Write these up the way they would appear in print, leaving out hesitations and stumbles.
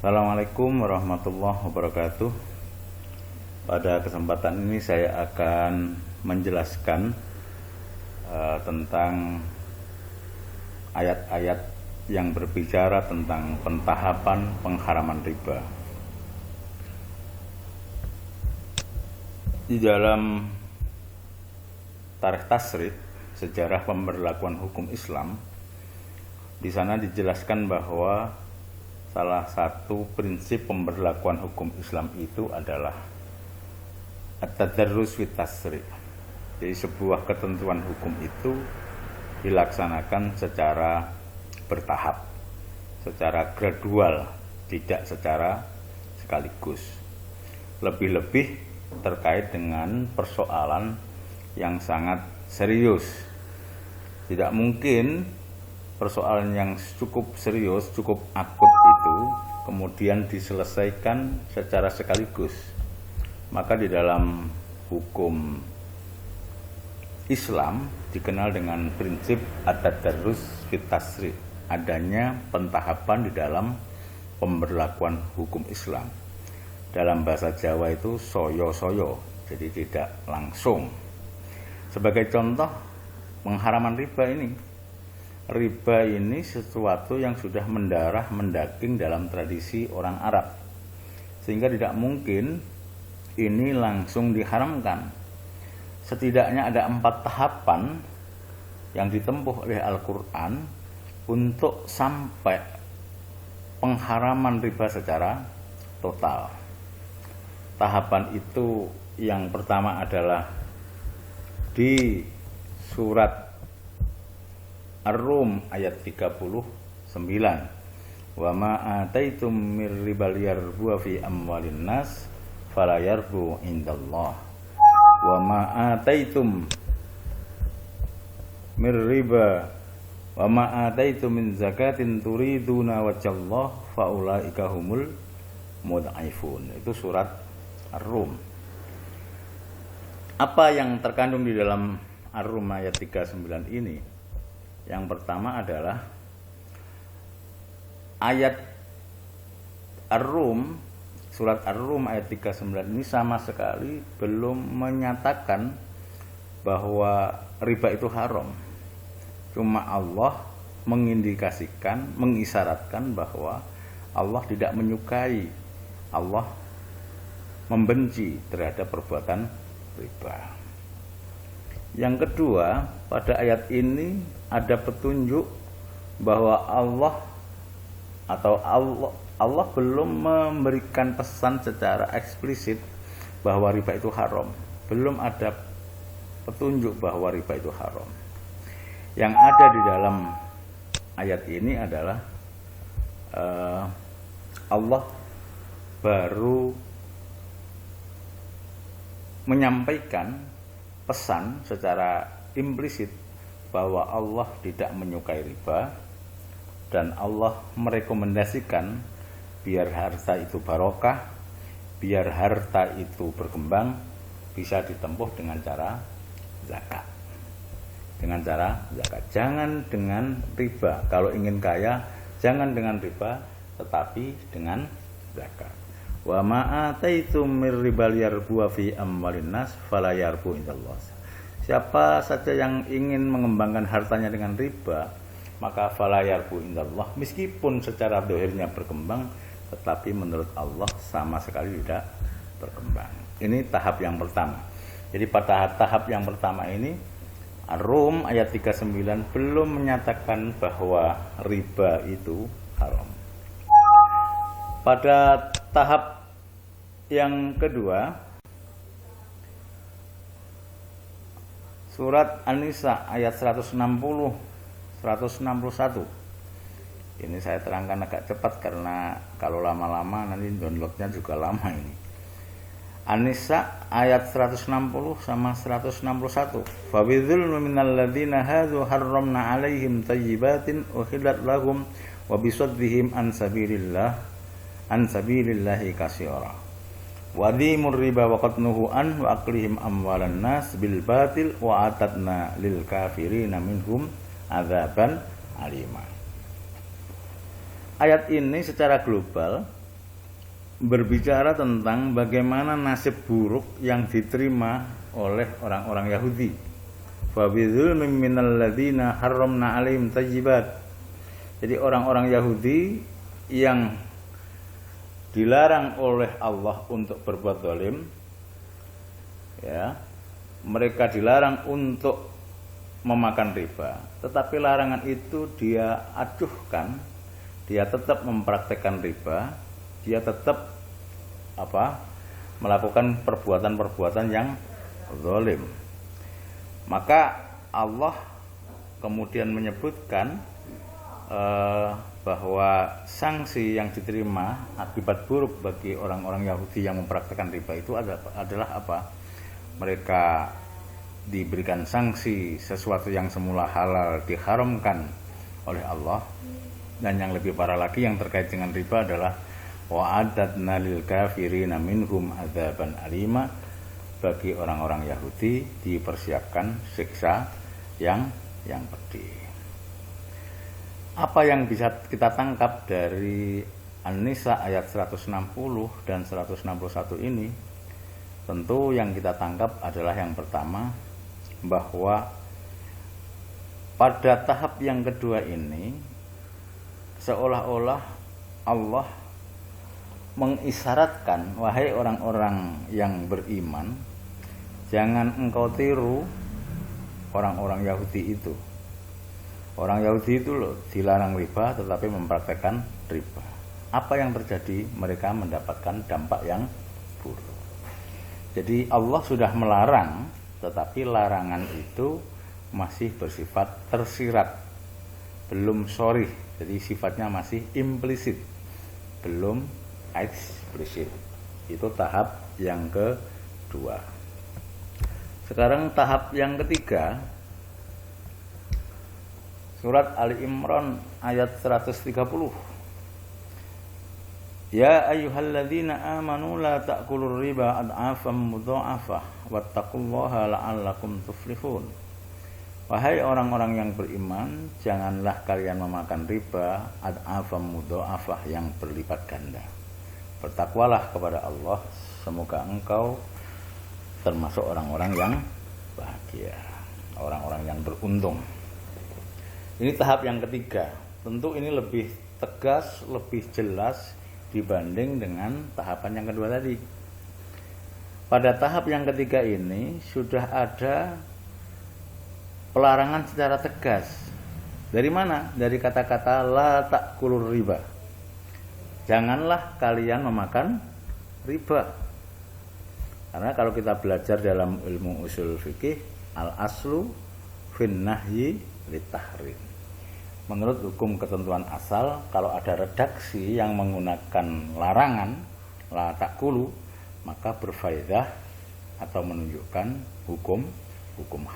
Assalamualaikum warahmatullahi wabarakatuh. Pada kesempatan ini saya akan menjelaskan tentang ayat-ayat yang berbicara tentang pentahapan pengharaman riba. Di dalam tarikh tasrih, sejarah pemberlakuan hukum Islam, di sana dijelaskan bahwa salah satu prinsip pemberlakuan hukum Islam itu adalah at-tadarrus fit tasrih. Jadi sebuah ketentuan hukum itu dilaksanakan secara bertahap, secara gradual, tidak secara sekaligus. Lebih-lebih terkait dengan persoalan yang sangat serius. Tidak mungkin persoalan yang cukup serius, cukup akut itu kemudian diselesaikan secara sekaligus. Maka di dalam hukum Islam dikenal dengan prinsip at-tadarrus fit tasrih, adanya pentahapan di dalam pemberlakuan hukum Islam. Dalam bahasa Jawa itu soyo-soyo, jadi tidak langsung. Sebagai contoh, pengharaman riba ini. Riba ini sesuatu yang sudah mendarah mendaging dalam tradisi orang Arab, sehingga tidak mungkin ini langsung diharamkan. Setidaknya ada 4 tahapan yang ditempuh oleh Al-Quran untuk sampai pengharaman riba secara total. Tahapan itu yang pertama adalah di surat Ar-Rum ayat 39. Wa ma ataitum mir ribal yarbu fi amwalin nas fala yarbu indallah. Wa ma ataitum mir riba wa ma ataitum min zakatin turiduna wajhallah faulaika humul mud'aifun. Itu surat Ar-Rum. Apa yang terkandung di dalam Ar-Rum ayat 39 ini? Yang pertama adalah ayat Ar-Rum, surat Ar-Rum ayat 39 ini sama sekali belum menyatakan bahwa riba itu haram. Cuma Allah mengindikasikan, mengisyaratkan bahwa Allah tidak menyukai, Allah membenci terhadap perbuatan riba. Yang kedua, pada ayat ini ada petunjuk bahwa Allah belum memberikan pesan secara eksplisit bahwa riba itu haram. Belum ada petunjuk bahwa riba itu haram. Yang ada di dalam ayat ini adalah Allah baru menyampaikan pesan secara implisit bahwa Allah tidak menyukai riba, dan Allah merekomendasikan biar harta itu barokah, biar harta itu berkembang, bisa ditempuh dengan cara zakat. Dengan cara zakat, jangan dengan riba. Kalau ingin kaya, jangan dengan riba, tetapi dengan zakat. Wa ma ataitum mir ribal yarbu fi amwalin nas fala yarbu indallah. Siapa saja yang ingin mengembangkan hartanya dengan riba, maka fala yarbu indallah, meskipun secara dohirnya berkembang, tetapi menurut Allah sama sekali tidak berkembang. Ini tahap yang pertama. Jadi pada tahap yang pertama ini, Ar-Rum ayat 39 belum menyatakan bahwa riba itu haram. Pada tahap yang kedua, surat An-Nisa ayat 160 161. Ini saya terangkan agak cepat karena kalau lama-lama nanti downloadnya juga lama ini. An-Nisa ayat 160 sama 161. Fa bidzulmi minal ladzina hadu harramna 'alaihim thayyibatin uhillat lahum wa bisaddihim an sabilillahi katsira. Wa dhimur riba wa qatnuhu an wa aklihim amwalan nas bil batil wa atatna lil kafirina minhum adzaban alima. Ayat ini secara global berbicara tentang bagaimana nasib buruk yang diterima oleh orang-orang Yahudi. Fa bidzulmin minal ladzina harramna 'alaihim thayyibat. Jadi orang-orang Yahudi yang dilarang oleh Allah untuk berbuat zalim, ya, mereka dilarang untuk memakan riba, tetapi larangan itu dia acuhkan, dia tetap mempraktekkan riba, dia tetap melakukan perbuatan-perbuatan yang zalim. Maka Allah kemudian menyebutkan bahwa sanksi yang diterima akibat buruk bagi orang-orang Yahudi yang mempraktekkan riba itu adalah apa? Mereka diberikan sanksi sesuatu yang semula halal diharamkan oleh Allah, dan yang lebih parah lagi yang terkait dengan riba adalah wa'adadna lil kafirina minhum adzaban alima. Bagi orang-orang Yahudi dipersiapkan siksa yang pedih. Apa yang bisa kita tangkap dari An-Nisa ayat 160 dan 161 ini? Tentu yang kita tangkap adalah yang pertama, bahwa pada tahap yang kedua ini seolah-olah Allah mengisyaratkan, wahai orang-orang yang beriman, jangan engkau tiru orang-orang Yahudi itu. Orang Yahudi itu loh dilarang riba tetapi mempraktekkan riba. Apa yang terjadi? Mereka mendapatkan dampak yang buruk. Jadi Allah sudah melarang, tetapi larangan itu masih bersifat tersirat, belum sharih. Jadi sifatnya masih implisit, belum eksplisit. Itu tahap yang kedua. Sekarang tahap yang ketiga, surat Ali Imran ayat 130. Ya ayyuhalladzina amanu la ta'kulur riba ad'afan mudha'afah wattaqullaha la'allakum tuflihun. Wahai orang-orang yang beriman, janganlah kalian memakan riba ad'afan mudha'afah yang berlipat ganda. Bertakwalah kepada Allah, semoga engkau termasuk orang-orang yang bahagia, orang-orang yang beruntung. Ini tahap yang ketiga. Tentu ini lebih tegas, lebih jelas dibanding dengan tahapan yang kedua tadi. Pada tahap yang ketiga ini sudah ada pelarangan secara tegas. Dari mana? Dari kata-kata la ta'kulur riba. Janganlah kalian memakan riba. Karena kalau kita belajar dalam ilmu usul fikih, al-aslu fin nahyi litahrim. Menurut hukum ketentuan asal, kalau ada redaksi yang menggunakan larangan la ta'kulu, maka berfaedah atau menunjukkan hukum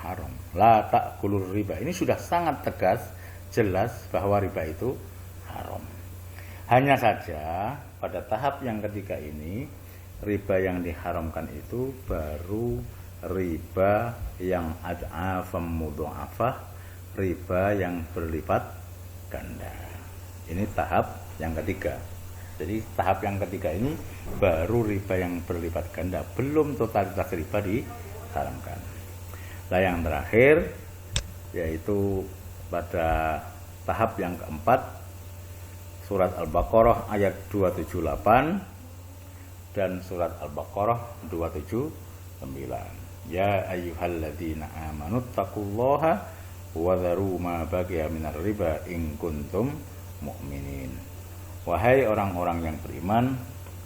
haram. La ta'kulur riba. Ini sudah sangat tegas, jelas bahwa riba itu haram. Hanya saja pada tahap yang ketiga ini, riba yang diharamkan itu baru riba yang ad'afam mudha'afah, riba yang berlipat ganda. Ini tahap yang ketiga. Jadi tahap yang ketiga ini baru riba yang berlipat ganda, belum totalitas riba diharamkan. Nah, yang terakhir yaitu pada tahap yang keempat, surat Al-Baqarah ayat 278 dan surat Al-Baqarah 279. Ya ayyuhalladzina amanu taqullaha wa dharu ma baqiya minar riba in kuntum mu'minin. Wahai orang-orang yang beriman,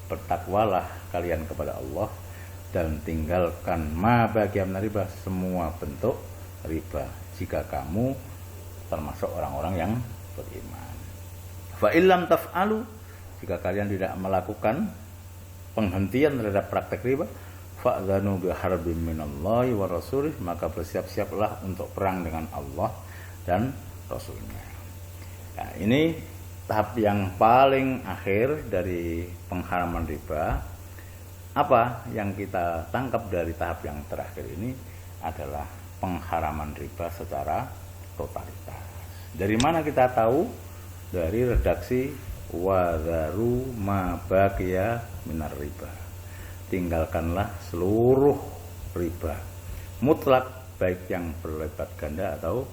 bertakwalah kalian kepada Allah dan tinggalkan ma baqiya minar riba, semua bentuk riba, jika kamu termasuk orang-orang yang beriman. Fa illam taf'alu, jika kalian tidak melakukan penghentian terhadap praktek riba, fa'dzanu biharbin minallahi wa rasulih, maka bersiap-siaplah untuk perang dengan Allah dan Rasulnya. Nah, ini tahap yang paling akhir dari pengharaman riba. Apa yang kita tangkap dari tahap yang terakhir ini adalah pengharaman riba secara totalitas. Dari mana kita tahu? Dari redaksi wa dharu ma baqiya minar riba. Tinggalkanlah seluruh riba, mutlak, baik yang berlipat ganda atau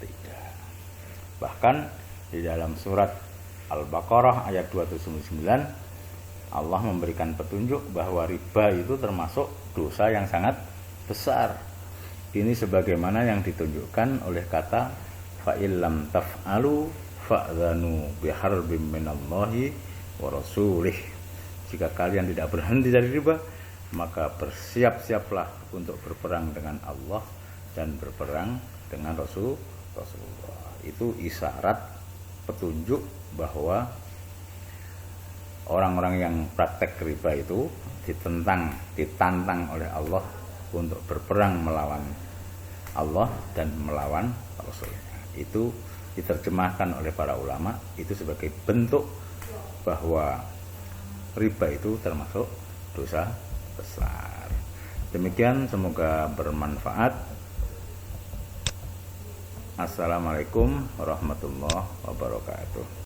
tidak. Bahkan di dalam surat Al-Baqarah ayat 279 Allah memberikan petunjuk bahwa riba itu termasuk dosa yang sangat besar. Ini sebagaimana yang ditunjukkan oleh kata fa illam taf'alu fa'dhanu biharbim minallahi wa rasulih. Jika kalian tidak berhenti dari riba, maka bersiap-siaplah untuk berperang dengan Allah dan berperang dengan Rasulullah. Itu isyarat petunjuk bahwa orang-orang yang praktek riba itu ditantang oleh Allah untuk berperang melawan Allah dan melawan Rasulnya. Itu diterjemahkan oleh para ulama itu sebagai bentuk bahwa riba itu termasuk dosa besar. Demikian, semoga bermanfaat. Assalamualaikum warahmatullahi wabarakatuh.